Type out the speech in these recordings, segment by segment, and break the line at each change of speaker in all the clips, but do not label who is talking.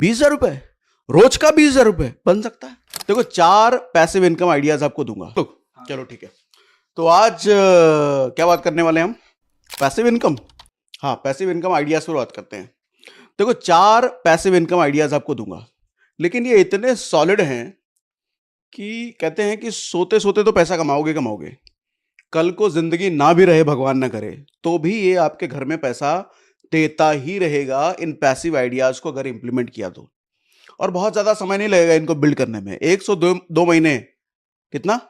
20,000 रुपए रोज का 20,000 रुपए बन सकता है। देखो 4 पैसिव इनकम आइडियाज आपको दूंगा। तो चलो ठीक है, तो आज क्या बात करने वाले हैं हम? Passive income. हाँ, पैसिव इनकम आइडियाज पर बात करते हैं। देखो 4 पैसिव इनकम आइडियाज आपको दूंगा, लेकिन ये इतने सॉलिड हैं कि कहते हैं कि सोते सोते तो पैसा कमाओगे कमाओगे, कल को जिंदगी ना भी रहे, भगवान ना करे, तो भी ये आपके घर में पैसा देता ही रहेगा इन पैसिव आइडियाज को अगर इंप्लीमेंट किया तो। और बहुत ज्यादा समय नहीं लगेगा इनको बिल्ड करने में। 1 से 2 महीने। कितना?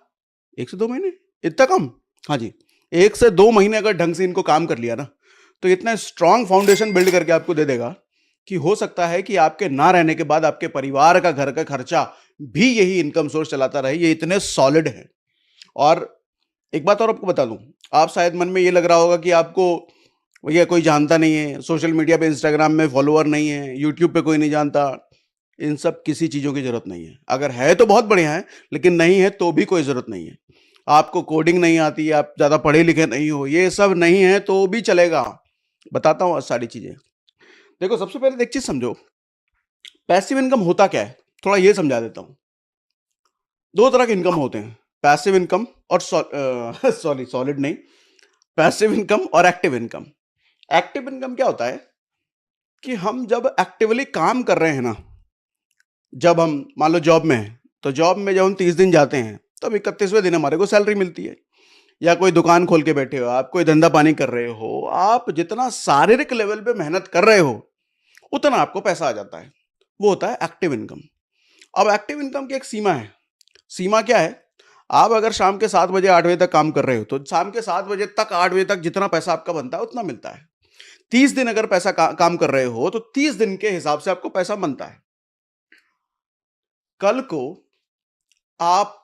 1 से 2 महीने? इतना कम? हाँ जी, 1 से 2 महीने अगर ढंग से इनको काम कर लिया ना, तो इतना स्ट्रांग फाउंडेशन बिल्ड करके आपको दे देगा कि हो सकता है कि आपके ना रहने के बाद आपके परिवार का घर का खर्चा भी यही इनकम सोर्स चलाता रहे। ये इतने सॉलिड है। और एक बात और आपको बता दूं, आप शायद मन में ये लग रहा होगा कि आपको भैया कोई जानता नहीं है, सोशल मीडिया पे इंस्टाग्राम में फॉलोअर नहीं है, यूट्यूब पे कोई नहीं जानता। इन सब किसी चीज़ों की जरूरत नहीं है। अगर है तो बहुत बढ़िया है, लेकिन नहीं है तो भी कोई ज़रूरत नहीं है। आपको कोडिंग नहीं आती, आप ज़्यादा पढ़े लिखे नहीं हो, ये सब नहीं है तो भी चलेगा। बताता हूँ आज सारी चीज़ें। देखो सबसे पहले एक चीज़ समझो, पैसिव इनकम होता क्या है, थोड़ा ये समझा देता हूँ। 2 तरह के इनकम होते हैं, पैसिव इनकम और सॉरी सॉलिड नहीं, पैसिव इनकम और एक्टिव इनकम। एक्टिव इनकम क्या होता है कि हम जब एक्टिवली काम कर रहे हैं ना, जब हम मान लो जॉब में हैं, तो जॉब में जब हम 30 दिन जाते हैं तब 31वें दिन हमारे को सैलरी मिलती है। या कोई दुकान खोल के बैठे हो, आप कोई धंधा पानी कर रहे हो, आप जितना शारीरिक लेवल पे मेहनत कर रहे हो उतना आपको पैसा आ जाता है। वो होता है एक्टिव इनकम। अब एक्टिव इनकम की एक सीमा है। सीमा क्या है? आप अगर शाम के 7 बजे 8 बजे तक काम कर रहे हो, तो शाम के 7 बजे तक 8 बजे तक जितना पैसा आपका बनता है उतना मिलता है। 30 दिन अगर पैसा काम कर रहे हो तो 30 दिन के हिसाब से आपको पैसा बनता है। कल को आप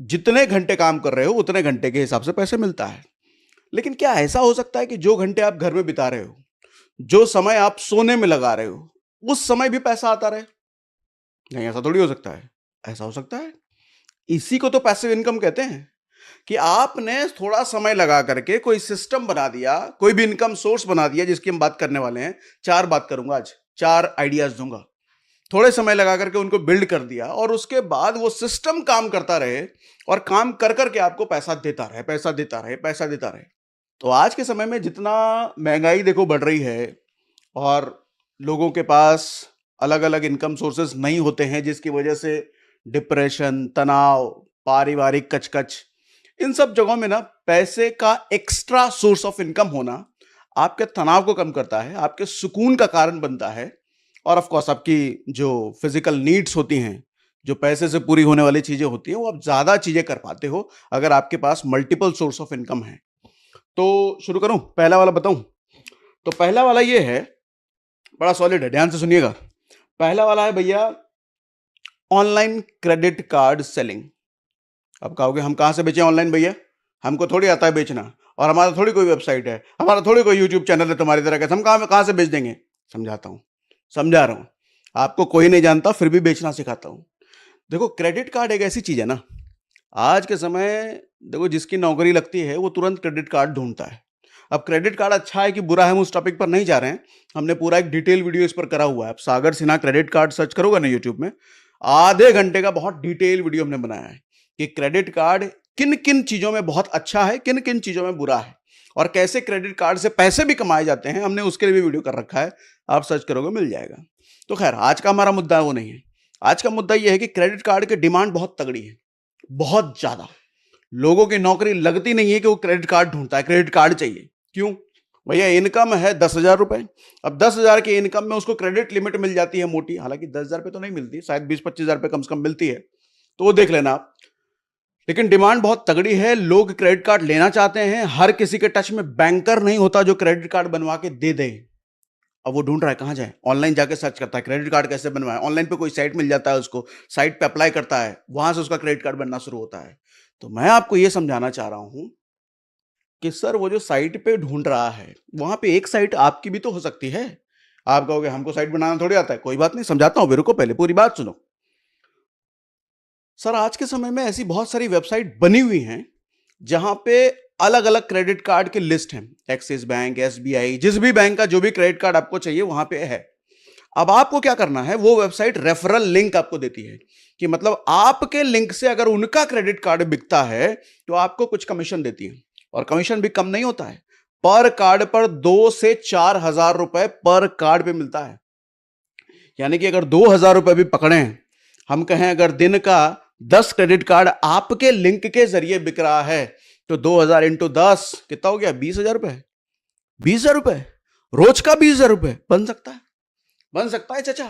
जितने घंटे काम कर रहे हो उतने घंटे के हिसाब से पैसे मिलता है। लेकिन क्या ऐसा हो सकता है कि जो घंटे आप घर में बिता रहे हो, जो समय आप सोने में लगा रहे हो, उस समय भी पैसा आता रहे? नहीं, ऐसा थोड़ी हो सकता है। ऐसा हो सकता है। इसी को तो पैसिव इनकम कहते हैं कि आपने थोड़ा समय लगा करके कोई सिस्टम बना दिया, कोई भी इनकम सोर्स बना दिया, जिसकी हम बात करने वाले हैं। 4 बात करूंगा आज, 4 आइडियाज दूंगा। थोड़े समय लगा करके उनको बिल्ड कर दिया और उसके बाद वो सिस्टम काम करता रहे और काम कर करके आपको पैसा देता रहे, पैसा देता रहे, पैसा देता रहे। तो आज के समय में जितना महंगाई देखो बढ़ रही है और लोगों के पास अलग अलग इनकम सोर्सेस नहीं होते हैं, जिसकी वजह से डिप्रेशन, तनाव, पारिवारिक कचकच, इन सब जगहों में ना पैसे का एक्स्ट्रा सोर्स ऑफ इनकम होना आपके तनाव को कम करता है, आपके सुकून का कारण बनता है। और ऑफ कोर्स आपकी जो फिजिकल नीड्स होती हैं, जो पैसे से पूरी होने वाली चीजें होती हैं, वो आप ज्यादा चीजें कर पाते हो अगर आपके पास मल्टीपल सोर्स ऑफ इनकम है। तो शुरू करूं? पहला वाला बताऊं? तो पहला वाला ये है, बड़ा सॉलिड है, ध्यान से सुनिएगा। पहला वाला है भैया, ऑनलाइन क्रेडिट कार्ड सेलिंग। अब कहोगे हम कहां से बेचें ऑनलाइन भैया? हमको थोड़ी आता है बेचना, और हमारा थोड़ी कोई वेबसाइट है, हमारा थोड़ी कोई यूट्यूब चैनल है तुम्हारी तरह का, हम कहां से बेच देंगे? समझाता हूं, समझा रहा हूं। आपको कोई नहीं जानता फिर भी बेचना सिखाता हूं। देखो क्रेडिट कार्ड एक ऐसी चीज है ना, आज के समय देखो जिसकी नौकरी लगती है वो तुरंत क्रेडिट कार्ड ढूंढता है। अब क्रेडिट कार्ड अच्छा है कि बुरा है, हम उस टॉपिक पर नहीं जा रहे हैं। हमने पूरा एक डिटेल वीडियो इस पर करा हुआ है। आप सागर सिन्हा क्रेडिट कार्ड सर्च करोगे ना यूट्यूब में, आधे घंटे का बहुत डिटेल वीडियो हमने बनाया है कि क्रेडिट कार्ड किन किन चीजों में बहुत अच्छा है, किन किन चीजों में बुरा है, और कैसे क्रेडिट कार्ड से पैसे भी कमाए जाते हैं। हमने उसके लिए भी वीडियो कर रखा है, आप सर्च करोगे मिल जाएगा। तो खैर आज का हमारा मुद्दा वो नहीं है। आज का मुद्दा यह है कि क्रेडिट कार्ड की डिमांड बहुत तगड़ी है, बहुत ज्यादा। लोगों की नौकरी लगती नहीं है कि वो क्रेडिट कार्ड ढूंढता है, क्रेडिट कार्ड चाहिए। क्यों भैया? इनकम है 10,000 रुपए। अब 10,000 की इनकम में उसको क्रेडिट लिमिट मिल जाती है मोटी, हालांकि 10,000 पे तो नहीं मिलती, शायद 20-25,000 रुपए कम से कम मिलती है, तो वो देख लेना आप। लेकिन डिमांड बहुत तगड़ी है, लोग क्रेडिट कार्ड लेना चाहते हैं। हर किसी के टच में बैंकर नहीं होता जो क्रेडिट कार्ड बनवा के दे दे। अब वो ढूंढ रहा है कहां जाए, ऑनलाइन जाके सर्च करता है क्रेडिट कार्ड कैसे बनवाए। ऑनलाइन पे कोई साइट मिल जाता है उसको, साइट पे अप्लाई करता है, वहां से उसका क्रेडिट कार्ड बनना शुरू होता है। तो मैं आपको ये समझाना चाह रहा हूं कि सर वो जो साइट पे ढूंढ रहा है, वहां पे एक साइट आपकी भी तो हो सकती है। आप कहोगे हमको साइट बनाना थोड़ी आता है। कोई बात नहीं, समझाता हूं, रुको पहले पूरी बात सुनो। सर आज के समय में ऐसी बहुत सारी वेबसाइट बनी हुई हैं जहां पे अलग अलग क्रेडिट कार्ड की लिस्ट है। एक्सिस बैंक, एसबीआई, जिस भी बैंक का जो भी क्रेडिट कार्ड आपको चाहिए वहां पे है। अब आपको क्या करना है, वो वेबसाइट रेफरल लिंक आपको देती है कि मतलब आपके लिंक से अगर उनका क्रेडिट कार्ड बिकता है तो आपको कुछ कमीशन देती है, और कमीशन भी कम नहीं होता है। पर कार्ड पर 2 से 4 हजार रुपए पर कार्ड पे मिलता है। यानी कि अगर 2 हजार रुपए भी पकड़े, हम कहें अगर दिन का 10 क्रेडिट कार्ड आपके लिंक के जरिए बिक रहा है, तो 2 हजार इंटू 10 कितना हो गया, 20 हजार रुपए। 20 हजार रुपए रोज का, 20 हजार रुपए बन सकता है, बन सकता है चाचा।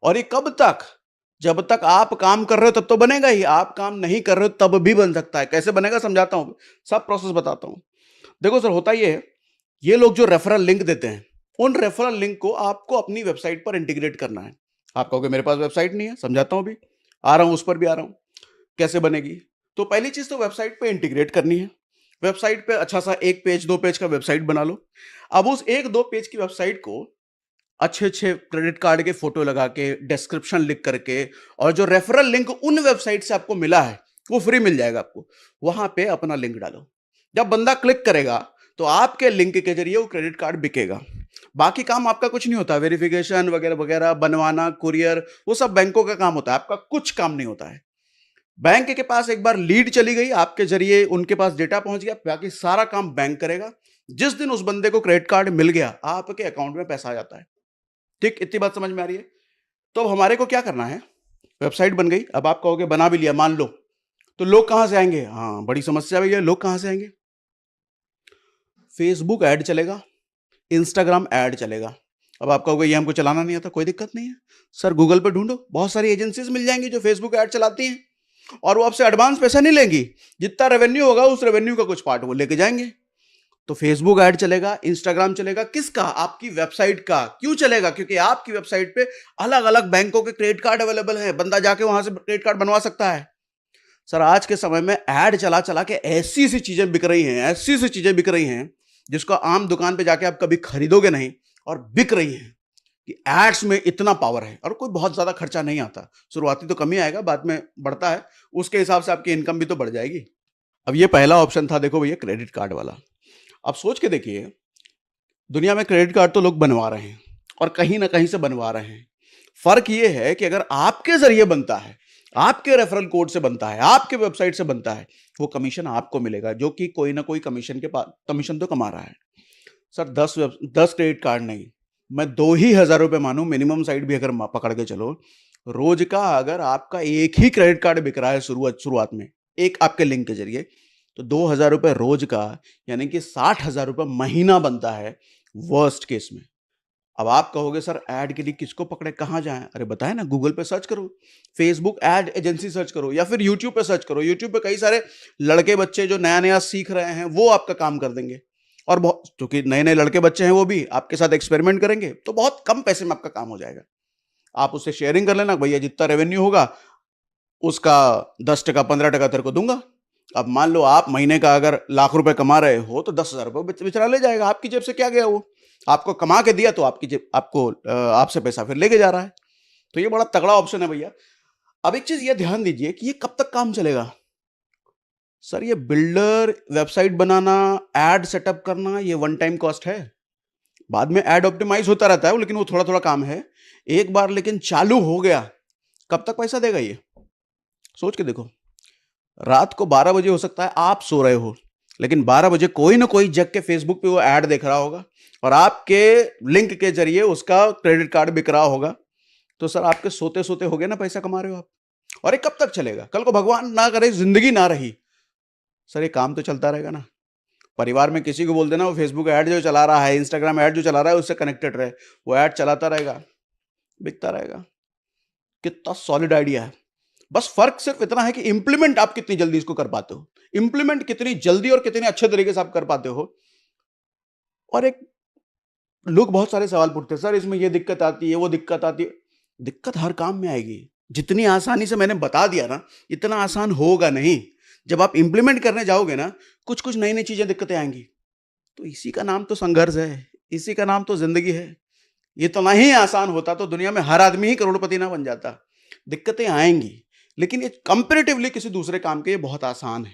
और ये कब तक, जब तक आप काम कर रहे हो तब तो बनेगा ही, आप काम नहीं कर रहे हो तब भी बन सकता है। कैसे बनेगा समझाता हूं, सब प्रोसेस बताता हूं। देखो सर, होता ये है, ये लोग जो रेफरल लिंक देते हैं, उन रेफरल लिंक को आपको अपनी वेबसाइट पर इंटीग्रेट करना है। आप कहोगे मेरे पास वेबसाइट नहीं है, समझाता हूं, अभी आ रहा हूं, उस पर भी आ रहा हूं कैसे बनेगी। तो पहली चीज तो वेबसाइट पे इंटीग्रेट करनी है। वेबसाइट पे अच्छा सा 1 पेज 2 पेज का वेबसाइट बना लो। अब उस 1-2 पेज की वेबसाइट को अच्छे अच्छे क्रेडिट कार्ड के फोटो लगा के, डिस्क्रिप्शन लिख करके, और जो रेफरल लिंक उन वेबसाइट से आपको मिला है वो फ्री मिल जाएगा आपको, वहां पे अपना लिंक डालो। जब बंदा क्लिक करेगा तो आपके लिंक के जरिए वो क्रेडिट कार्ड बिकेगा। बाकी काम आपका कुछ नहीं होता, वेरिफिकेशन वगैरह वगैरह बनवाना, कुरियर, वो सब बैंकों का काम होता है, आपका कुछ काम नहीं होता है। बैंक के पास एक बार लीड चली गई, आपके जरिए उनके पास डेटा पहुंच गया, बाकी सारा काम बैंक करेगा। जिस दिन उस बंदे को क्रेडिट कार्ड मिल गया, आपके अकाउंट में पैसा आ जाता है। ठीक, इतनी बात समझ में आ रही है। तो अब हमारे को क्या करना है, वेबसाइट बन गई, अब आप कहोगे बना भी लिया, मान लो, तो लोग कहां से आएंगे? हाँ, बड़ी समस्या भैया, लोग कहां से आएंगे? फेसबुक ऐड चलेगा, इंस्टाग्राम ऐड चलेगा। अब आप कहोगे ये हमको चलाना नहीं आता, कोई दिक्कत नहीं है सर, गूगल पे ढूंढो, बहुत सारी एजेंसीज मिल जाएंगी जो फेसबुक ऐड चलाती हैं, और वो आपसे एडवांस पैसा नहीं लेंगी, जितना रेवेन्यू होगा उस रेवेन्यू का कुछ पार्ट वो लेके जाएंगे। तो फेसबुक ऐड चलेगा, इंस्टाग्राम चलेगा, किसका? आपकी वेबसाइट का। क्यों चलेगा? क्योंकि आपकी वेबसाइट पे अलग अलग बैंकों के क्रेडिट कार्ड अवेलेबल हैं, बंदा जाके वहां से क्रेडिट कार्ड बनवा सकता है। सर, आज के समय में ऐड चला चला के ऐसी सी चीजें बिक रही हैं, ऐसी सी चीजें बिक रही हैं जिसको आम दुकान पे जाके आप कभी खरीदोगे नहीं, और बिक रही हैं कि एड्स में इतना पावर है, और कोई बहुत ज्यादा खर्चा नहीं आता। शुरुआती तो कम ही आएगा, बाद में बढ़ता है, उसके हिसाब से आपकी इनकम भी तो बढ़ जाएगी। अब ये पहला ऑप्शन था, देखो भैया, क्रेडिट कार्ड वाला। अब सोच के देखिए, दुनिया में क्रेडिट कार्ड तो लोग बनवा रहे हैं, और कहीं ना कहीं से बनवा रहे हैं। फर्क ये है कि अगर आपके जरिए बनता है, आपके रेफरल कोड से बनता है, आपके वेबसाइट से बनता है, वो कमीशन आपको मिलेगा, जो कि कोई ना कोई कमीशन के पास कमीशन तो कमा रहा है। सर, 10 क्रेडिट कार्ड नहीं, मैं 2 ही 1000 रुपए मानूं मिनिमम साइड भी अगर पकड़ के चलो, रोज का अगर आपका एक ही क्रेडिट कार्ड बिक रहा है शुरुआत में, एक आपके लिंक के जरिए, तो 2 हजार रुपए रोज का, यानी कि 60 हजार रुपए महीना बनता है वर्स्ट केस में। अब आप कहोगे सर, ऐड के लिए किसको पकड़े, कहां जाएं? अरे बताए ना, गूगल पे सर्च करो, फेसबुक ऐड एजेंसी सर्च करो, या फिर यूट्यूब पे सर्च करो। यूट्यूब पे कई सारे लड़के बच्चे जो नया नया सीख रहे हैं, वो आपका काम कर देंगे। और बहुत, क्योंकि नए नए लड़के बच्चे हैं, वो भी आपके साथ एक्सपेरिमेंट करेंगे, तो बहुत कम पैसे में आपका काम हो जाएगा। आप उससे शेयरिंग कर लेना, भैया जितना रेवेन्यू होगा उसका 10% 15% तेरे को दूंगा। अब मान लो आप महीने का अगर ₹1,00,000 कमा रहे हो, तो 10,000 रुपये बेचारा ले जाएगा, आपकी जेब से क्या गया, वो आपको कमा के दिया, तो आपकी जेब आपको आपसे पैसा फिर लेके जा रहा है। तो ये बड़ा तगड़ा ऑप्शन है भैया। अब एक चीज ये ध्यान दीजिए कि ये कब तक काम चलेगा। सर, ये बिल्डर, वेबसाइट बनाना, एड सेटअप करना, ये वन टाइम कॉस्ट है। बाद में एड ऑप्टिमाइज होता रहता है वो, लेकिन वो थोड़ा थोड़ा काम है। एक बार लेकिन चालू हो गया, कब तक पैसा देगा ये? सोच के देखो, रात को 12 बजे हो सकता है आप सो रहे हो, लेकिन 12 बजे कोई ना कोई जग के फेसबुक पे वो ऐड देख रहा होगा, और आपके लिंक के जरिए उसका क्रेडिट कार्ड बिक रहा होगा। तो सर, आपके सोते सोते हो गए ना, पैसा कमा रहे हो आप। और ये कब तक चलेगा? कल को भगवान ना करे जिंदगी ना रही, सर ये काम तो चलता रहेगा ना। परिवार में किसी को बोल देना वो फेसबुक ऐड जो चला रहा है, इंस्टाग्राम ऐड जो चला रहा है, उससे कनेक्टेड रहे, वो ऐड चलाता रहेगा, बिकता रहेगा। कितना सॉलिड आइडिया है। बस फर्क सिर्फ इतना है कि इंप्लीमेंट आप कितनी जल्दी इसको कर पाते हो, इंप्लीमेंट कितनी जल्दी और कितने अच्छे तरीके से आप कर पाते हो। और एक, लोग बहुत सारे सवाल पूछते हैं, सर इसमें ये दिक्कत आती है, वो दिक्कत आती है। दिक्कत हर काम में आएगी, जितनी आसानी से मैंने बता दिया ना, इतना आसान होगा नहीं। जब आप इंप्लीमेंट करने जाओगे ना, कुछ कुछ नई नई चीजें, दिक्कतें आएंगी। तो इसी का नाम तो संघर्ष है, इसी का नाम तो जिंदगी है। ये तो ना ही आसान होता तो दुनिया में हर आदमी ही करोड़पति ना बन जाता। दिक्कतें आएंगी, लेकिन ये कंपैरेटिवली किसी दूसरे काम के ये बहुत आसान है,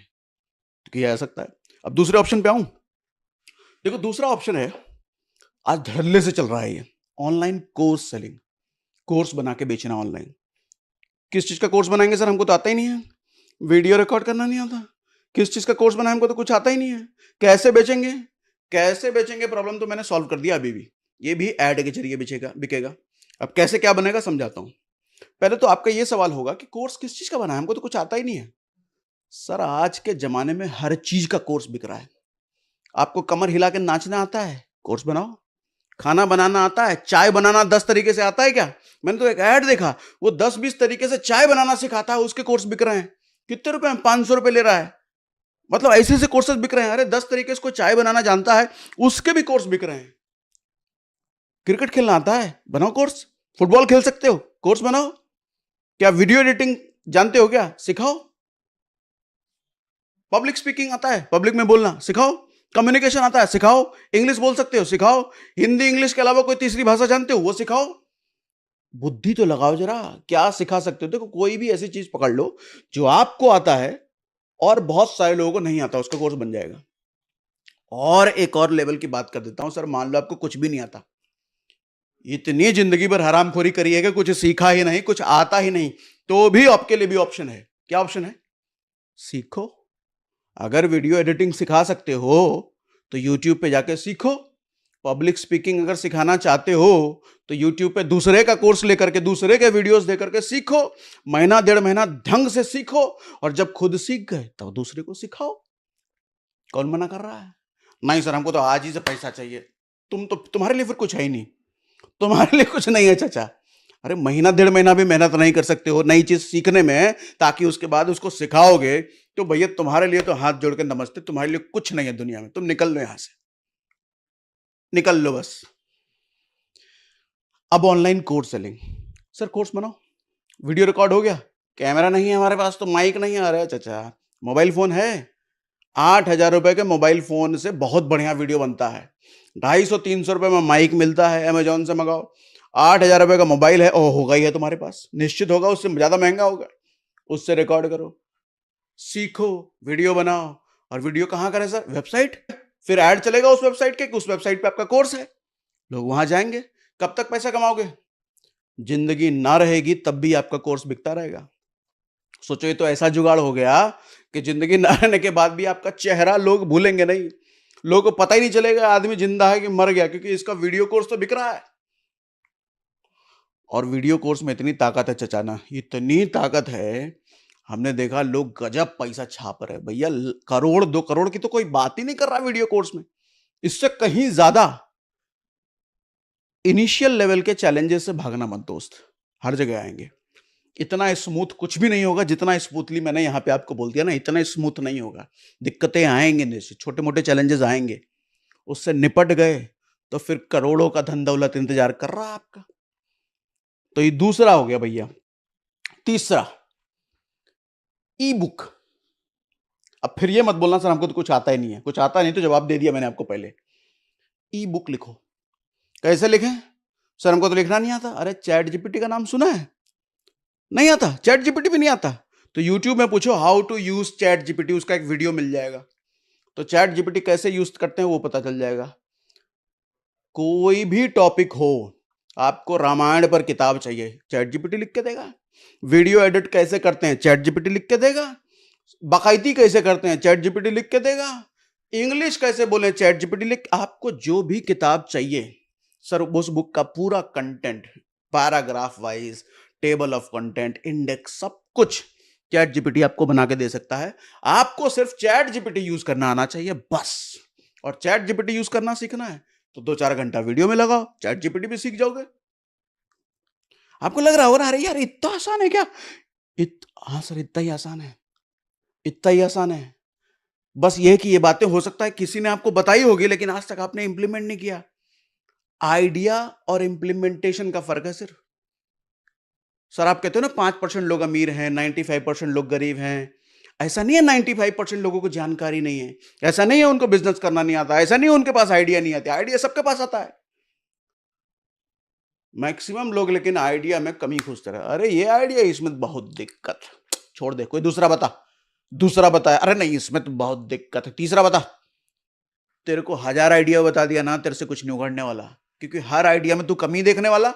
तो किया जा सकता है। अब दूसरे ऑप्शन पे आऊं। देखो, दूसरा ऑप्शन है, आज धड़ल्ले से चल रहा है ये, ऑनलाइन कोर्स सेलिंग। कोर्स बना के बेचना ऑनलाइन। किस चीज का कोर्स बनाएंगे सर? हमको तो आता ही नहीं है। वीडियो रिकॉर्ड करना नहीं आता। किस चीज का कोर्स बनाए? हमको तो कुछ आता ही नहीं है। कैसे बेचेंगे? कैसे बेचेंगे? प्रॉब्लम तो मैंने सॉल्व कर दिया अभी भी। ये भी ऐड के जरिए बिकेगा। अब कैसे क्या बनेगा समझाता हूं। पहले तो आपका ये सवाल होगा कि कोर्स किस चीज का बनाए? हमको तो कुछ आता ही नहीं है। सर आज के जमाने में हर चीज का कोर्स बिक रहा है। आपको कमर हिला के नाचना आता है? कोर्स बनाओ। खाना बनाना आता है? चाय बनाना 10 तरीके से आता है क्या? मैंने तो एक ऐड देखा, वो 10-20 तरीके से चाय बनाना सिखाता है, उसके कोर्स बिक रहे हैं। कितने रुपए में? 500 रुपए ले रहा है। मतलब ऐसे ऐसे कोर्सेज बिक रहे हैं। अरे 10 तरीके से कोई चाय बनाना जानता है, उसके भी कोर्स बिक रहे हैं। क्रिकेट खेलना आता है? बनाओ कोर्स। फुटबॉल खेल सकते हो? कोर्स बनाओ। क्या वीडियो एडिटिंग जानते हो क्या? सिखाओ। पब्लिक स्पीकिंग आता है? पब्लिक में बोलना सिखाओ। कम्युनिकेशन आता है? सिखाओ। इंग्लिश बोल सकते हो? सिखाओ। हिंदी इंग्लिश के अलावा कोई तीसरी भाषा जानते हो? वो सिखाओ। बुद्धि तो लगाओ जरा, क्या सिखा सकते हो? देखो कोई भी ऐसी चीज पकड़ लो जो आपको आता है और बहुत सारे लोगों को नहीं आता, उसका कोर्स बन जाएगा। और एक और लेवल की बात कर देता हूं, सर मान लो आपको कुछ भी नहीं आता, इतनी जिंदगी भर हरामखोरी करी है कि कुछ सीखा ही नहीं, कुछ आता ही नहीं, तो भी आपके लिए भी ऑप्शन है। क्या ऑप्शन है? सीखो। अगर वीडियो एडिटिंग सिखा सकते हो तो यूट्यूब पे जाके सीखो। पब्लिक स्पीकिंग अगर सिखाना चाहते हो तो यूट्यूब पे दूसरे का कोर्स लेकर के, दूसरे के वीडियोस देकर के सीखो। महीना 1.5 महीना ढंग से सीखो, और जब खुद सीख गए तब दूसरे को सिखाओ। कौन मना कर रहा है? नहीं सर हमको तो आज ही से पैसा चाहिए। तुम्हारे लिए फिर कुछ है ही नहीं, तुम्हारे लिए कुछ नहीं है चाचा। अरे महीना 1.5 महीना भी मेहनत नहीं कर सकते हो नई चीज सीखने में, ताकि उसके बाद उसको सिखाओगे, तो भैया तुम्हारे लिए तो हाथ जोड़ के नमस्ते, तुम्हारे लिए कुछ नहीं है दुनिया में। तुम निकल लो यहां से, निकल लो बस। अब online course selling. Sir course बनाओ। वीडियो रिकॉर्ड हो गया, कैमरा नहीं है हमारे पास तो माइक नहीं आ रहा है चाचा, मोबाइल फोन है। 8,000 रुपए के मोबाइल फोन से बहुत बढ़िया वीडियो बनता है। 250-300 रुपए में माइक मिलता है, अमेजोन से मंगाओ। 8,000 रुपए का मोबाइल है, ओ होगा ही है तुम्हारे पास, निश्चित होगा, उससे ज्यादा महंगा होगा। उससे रिकॉर्ड करो, सीखो, वीडियो बनाओ। और वीडियो कहां करें सर? वेबसाइट। फिर ऐड चलेगा उस वेबसाइट के, उस वेबसाइट पे आपका कोर्स है, लोग वहां जाएंगे। कब तक पैसा कमाओगे? जिंदगी ना रहेगी तब भी आपका कोर्स बिकता रहेगा। सोचो ये तो ऐसा जुगाड़ हो गया कि जिंदगी ना रहने के बाद भी आपका चेहरा लोग भूलेंगे नहीं, लोगों को पता ही नहीं चलेगा आदमी जिंदा है कि मर गया, क्योंकि इसका वीडियो कोर्स तो बिक रहा है। और वीडियो कोर्स में इतनी ताकत है चचाना, इतनी ताकत है, हमने देखा लोग गजब पैसा छाप रहे भैया। करोड़ 2 करोड़ की तो कोई बात ही नहीं कर रहा वीडियो कोर्स में, इससे कहीं ज्यादा। इनिशियल लेवल के चैलेंजेस से भागना मत दोस्त, हर जगह आएंगे। इतना स्मूथ कुछ भी नहीं होगा जितना स्मूथली मैंने यहाँ पे आपको बोल दिया ना, इतना स्मूथ नहीं होगा। दिक्कतें आएंगे, जैसे छोटे मोटे चैलेंजेस आएंगे, उससे निपट गए तो फिर करोड़ों का धन दौलत इंतजार कर रहा है आपका। तो ये दूसरा हो गया भैया। तीसरा, ई बुक। अब फिर ये मत बोलना सर हमको तो कुछ आता ही नहीं है। कुछ आता नहीं तो जवाब दे दिया मैंने आपको पहले। ई बुक लिखो। कैसे लिखें? सर हमको तो लिखना नहीं आता। अरे चैट जीपीटी का नाम सुना है? नहीं आता? चैट जीपीटी भी नहीं आता? तो यूट्यूब में पूछो how to use chat GPT, उसका एक वीडियो मिल जाएगा। तो चैट जीपीटी कैसे यूज करते हैं वो पता चल जाएगा। कोई भी टॉपिक हो, आपको रामायण पर किताब चाहिए, चैट जीपीटी लिख के देगा। वीडियो एडिट कैसे करते हैं, चैट जीपीटी लिख के देगा। बाकायदी कैसे करते हैं, चैट जीपीटी लिख के देगा। इंग्लिश कैसे बोले, चैट जीपीटी लिख। आपको जो भी किताब चाहिए सर, उस बुक का पूरा content, paragraph wise, table of content, index, सब कुछ चैट जीपीटी आपको बना के दे सकता है। आपको सिर्फ चैट जीपीटी यूज करना आना चाहिए बस। और चैट जीपीटी यूज करना सीखना है तो 2-4 घंटा वीडियो में लगाओ, चैट जीपीटी भी सीख जाओगे। आपको लग रहा होगा अरे यार इतना आसान है क्या? हाँ सर इतना ही आसान है, इतना ही आसान है। बस ये कि ये बातें हो सकता है किसी ने आपको बताई होगी, लेकिन आज तक आपने इंप्लीमेंट नहीं किया। आइडिया और इंप्लीमेंटेशन का फर्क है सिर्फ। सर आप कहते हो ना 5% लोग अमीर हैं, 95% लोग गरीब हैं। ऐसा नहीं है 95% लोगों को जानकारी नहीं है, ऐसा नहीं है उनको बिजनेस करना नहीं आता, ऐसा नहीं है उनके पास आइडिया नहीं आती। आइडिया सबके पास आता है। मैक्सिमम लोग लेकिन आइडिया में कमी खोजते रहे। अरे ये आइडिया, इसमें बहुत दिक्कत, छोड़ दे, कोई दूसरा बता। दूसरा बताया, अरे नहीं इसमें तो बहुत दिक्कत है, तीसरा बता। तेरे को 1000 आइडिया बता दिया ना, तेरे से कुछ नहीं उगड़ने वाला, क्योंकि हर आइडिया में तू कमी देखने वाला।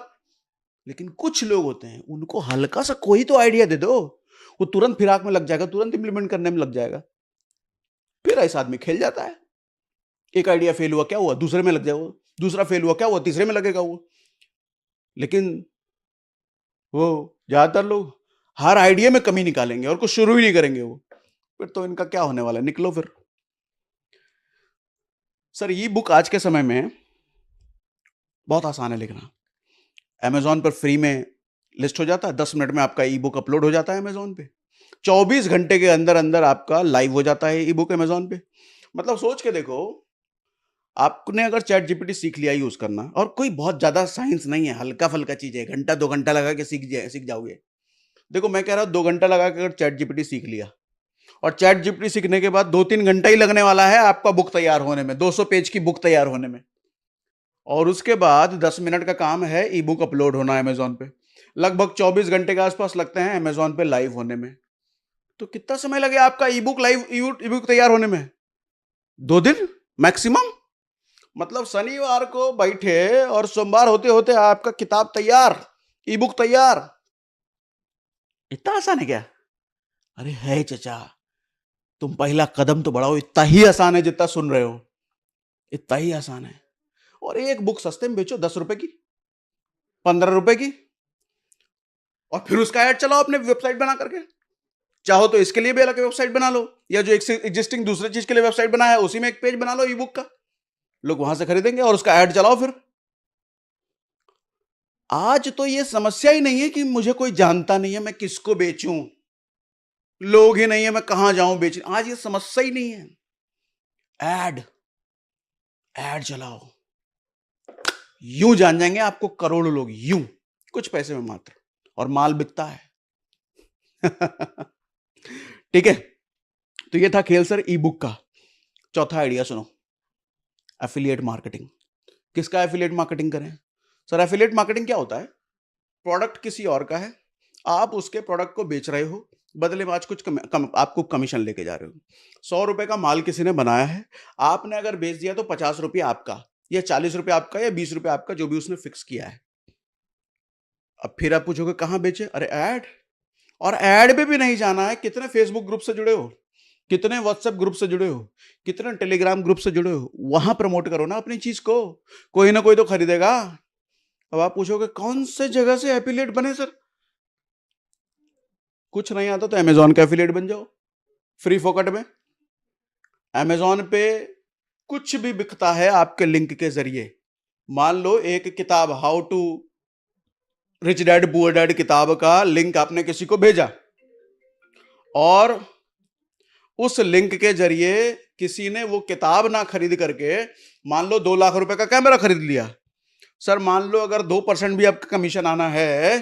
लेकिन कुछ लोग होते हैं, उनको हल्का सा कोई तो आइडिया दे दो, वो तुरंत फिराक में लग जाएगा, तुरंत इंप्लीमेंट करने में लग जाएगा। फिर ऐसा आदमी खेल जाता है। एक आइडिया फेल हुआ, क्या हुआ, दूसरे में लग जाएगा वो, दूसरा फेल हुआ, क्या हुआ, तीसरे में लगेगा वो। लेकिन वो ज्यादातर लोग हर आइडिया में कमी निकालेंगे और कुछ शुरू ही नहीं करेंगे वो। फिर तो इनका क्या होने वाला है, निकलो फिर। सर ई बुक आज के समय में बहुत आसान है लिखना। अमेजोन पर फ्री में लिस्ट हो जाता है, 10 मिनट में आपका ई बुक अपलोड हो जाता है अमेजोन पे। 24 घंटे के अंदर अंदर आपका लाइव हो जाता है ई बुक अमेजोन पे। मतलब सोच के देखो, आपने अगर चैट जीपीटी सीख लिया यूज करना, और कोई बहुत ज्यादा साइंस नहीं है, हल्का फल्का चीज है, घंटा 2 घंटा लगा के सीख जाओगे। देखो मैं कह रहा हूं 2 घंटा लगा के अगर चैट जीपीटी सीख लिया, और चैट जीपीटी सीखने के बाद 2-3 घंटा ही लगने वाला है आपका बुक तैयार होने में, 200 पेज की बुक तैयार होने में। और उसके बाद 10 मिनट का काम है ई बुक अपलोड होना अमेजोन पे। लगभग 24 घंटे के आसपास लगते हैं अमेजोन पे लाइव होने में। तो कितना समय लगे आपका ई बुक लाइव ई बुक तैयार होने में? 2 दिन मैक्सिमम। मतलब शनिवार को बैठे और सोमवार होते होते आपका किताब तैयार, ई बुक तैयार। इतना आसान है क्या? अरे है चचा, तुम पहला कदम तो बढ़ाओ। इतना ही आसान है जितना सुन रहे हो, इतना ही आसान है। और एक बुक सस्ते में बेचो, 10 रुपए की, 15 रुपए की, और फिर उसका ऐड चलाओ अपने वेबसाइट बना करके। चाहो तो इसके लिए भी अलग वेबसाइट बना लो, या जो एग्जिस्टिंग दूसरे चीज के लिए वेबसाइट बना है उसी में एक पेज बना लो ई बुक का, लोग वहां से खरीदेंगे और उसका ऐड चलाओ फिर। आज तो ये समस्या ही नहीं है कि मुझे कोई जानता नहीं है, मैं किसको बेचूं, लोग ही नहीं है, मैं कहां जाऊं बेचने। आज ये समस्या ही नहीं है। ऐड ऐड चलाओ, यूं जान जाएंगे आपको करोड़ों लोग, यूं, कुछ पैसे में मात्र, और माल बिकता है। ठीक है, तो ये था खेल सर ई बुक का। चौथा आइडिया सुनो, एफिलिएट मार्केटिंग। किसका एफिलिएट मार्केटिंग करें? सर एफिलिएट मार्केटिंग क्या होता है? प्रोडक्ट किसी और का है, आप उसके प्रोडक्ट को बेच रहे हो, बदले में आज कुछ आपको कमीशन लेके जा रहे हो। 100 रुपए का माल किसी ने बनाया है, आपने अगर बेच दिया तो 50 रुपये आपका, या 40 रुपये आपका, या 20 रुपये आपका, जो भी उसने फिक्स किया है। अब फिर आप पूछोगे कहां बेचे? अरे ऐड। और ऐड पे भी नहीं जाना है। कितने फेसबुक ग्रुप से जुड़े हो, कितने व्हाट्सएप ग्रुप से जुड़े हो, कितने टेलीग्राम ग्रुप से जुड़े हो, वहां प्रमोट करो ना अपनी चीज को, कोई ना कोई तो खरीदेगा। अब आप पूछोगे कौन से जगह से एफिलिएट बने सर? कुछ नहीं आता तो अमेजोन का एफिलिएट बन जाओ, फ्री फोकट में। अमेजोन पे कुछ भी बिकता है आपके लिंक के जरिए। मान लो एक किताब, how to rich dad poor dad किताब का लिंक आपने किसी को भेजा, और उस लिंक के जरिए किसी ने वो किताब ना खरीद करके मान लो 2 लाख रुपए का कैमरा खरीद लिया। सर मान लो अगर 2% भी आपका कमीशन आना है,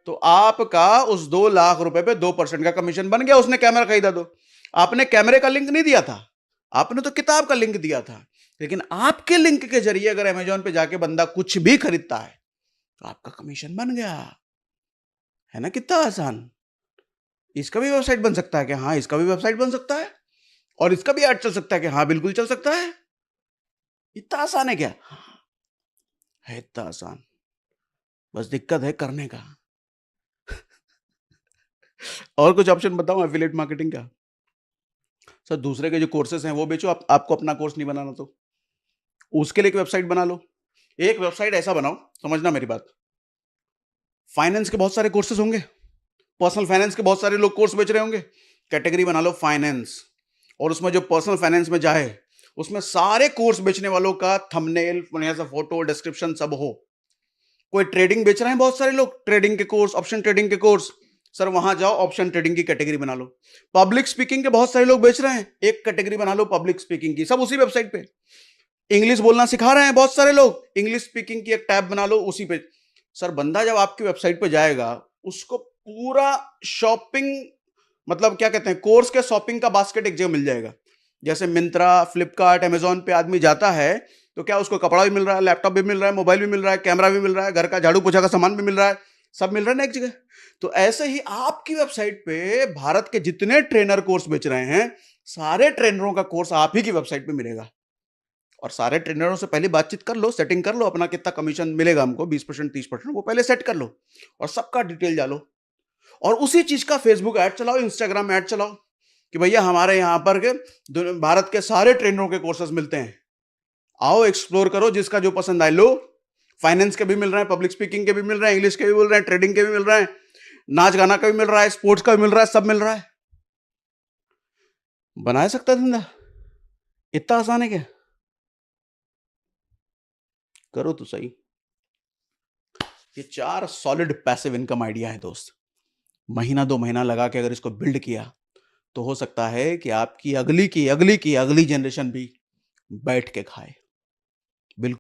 तो आपका उस 2 लाख रुपए पे 2% का कमीशन बन गया। उसने कैमरा खरीदा तो आपने कैमरे का लिंक नहीं दिया था, आपने तो किताब का लिंक दिया था। लेकिन आपके लिंक के जरिए अगर अमेजोन पे जाके बंदा कुछ भी खरीदता है तो आपका कमीशन बन गया। है ना कितना आसान? इसका भी वेबसाइट बन सकता है कि हाँ, इसका भी वेबसाइट बन सकता है, और इसका भी ऐड चल सकता है कि हाँ बिल्कुल चल सकता है। इतना आसान है क्या? है इतना आसान, बस दिक्कत है करने का। और कुछ ऑप्शन बताऊं एफिलिएट मार्केटिंग का? सर दूसरे के जो कोर्सेस हैं वो बेचो, आपको अपना कोर्स नहीं बनाना तो उसके लिए एक वेबसाइट बना लो। एक वेबसाइट ऐसा बनाओ, समझना मेरी बात, फाइनेंस के बहुत सारे कोर्सेज होंगे, पर्सनल फाइनेंस के बहुत सारे लोग कोर्स बेच रहे होंगे, कैटेगरी बना लो फाइनेंस, और उसमें जो पर्सनल फाइनेंस में जाए उसमें सारे कोर्स बेचने वालों का थंबनेल, बढ़िया सा फोटो, डिस्क्रिप्शन सब हो। कोई ट्रेडिंग बेच रहे हैं बहुत सारे लोग, ट्रेडिंग के कोर्स, ऑप्शन ट्रेडिंग के कोर्स, सर वहां जाओ ऑप्शन ट्रेडिंग की कैटेगरी बना लो। पब्लिक स्पीकिंग के बहुत सारे लोग बेच रहे हैं, एक कैटेगरी बना लो पब्लिक स्पीकिंग की, सब उसी वेबसाइट पे। इंग्लिश बोलना सिखा रहे हैं बहुत सारे लोग, इंग्लिश स्पीकिंग की एक टैब बना लो उसी पे। सर बंदा जब आपकी वेबसाइट पे जाएगा उसको पूरा शॉपिंग, मतलब क्या कहते हैं, कोर्स के शॉपिंग का बास्केट एक जगह मिल जाएगा। जैसे मिंत्रा, फ्लिपकार्ट, अमेजोन पे आदमी जाता है तो क्या उसको कपड़ा भी मिल रहा है, लैपटॉप भी मिल रहा है, मोबाइल भी मिल रहा है, कैमरा भी मिल रहा है, घर का झाड़ू पोछा का सामान भी मिल रहा है, सब मिल रहा है ना एक जगह। तो ऐसे ही आपकी वेबसाइट पे भारत के जितने ट्रेनर कोर्स बेच रहे हैं, सारे ट्रेनरों का कोर्स आप ही की वेबसाइट पे मिलेगा। और सारे ट्रेनरों से पहले बातचीत कर लो, सेटिंग कर लो, अपना कितना कमीशन मिलेगा हमको 20% 30% वो पहले सेट कर लो और सबका डिटेल डालो और उसी चीज का फेसबुक ऐड चलाओ, इंस्टाग्राम ऐड चलाओ कि भैया हमारे यहाँ पर के भारत के सारे ट्रेनरों के कोर्सेज मिलते हैं, आओ एक्सप्लोर करो, जिसका जो पसंद आए लो। फाइनेंस के भी मिल रहे हैं, पब्लिक स्पीकिंग के भी मिल रहे हैं, इंग्लिश के भी मिल रहे हैं, ट्रेडिंग के भी मिल रहे हैं, नाच गाना का भी मिल रहा है, स्पोर्ट्स का भी मिल रहा है, सब मिल रहा है। बना सकता है धंधा, इतना आसान है क्या? करो तो सही। ये 4 सॉलिड पैसिव इनकम आइडिया है दोस्त। महीना 2 महीना लगा के अगर इसको बिल्ड किया तो हो सकता है कि आपकी अगली जनरेशन भी बैठ के खाए।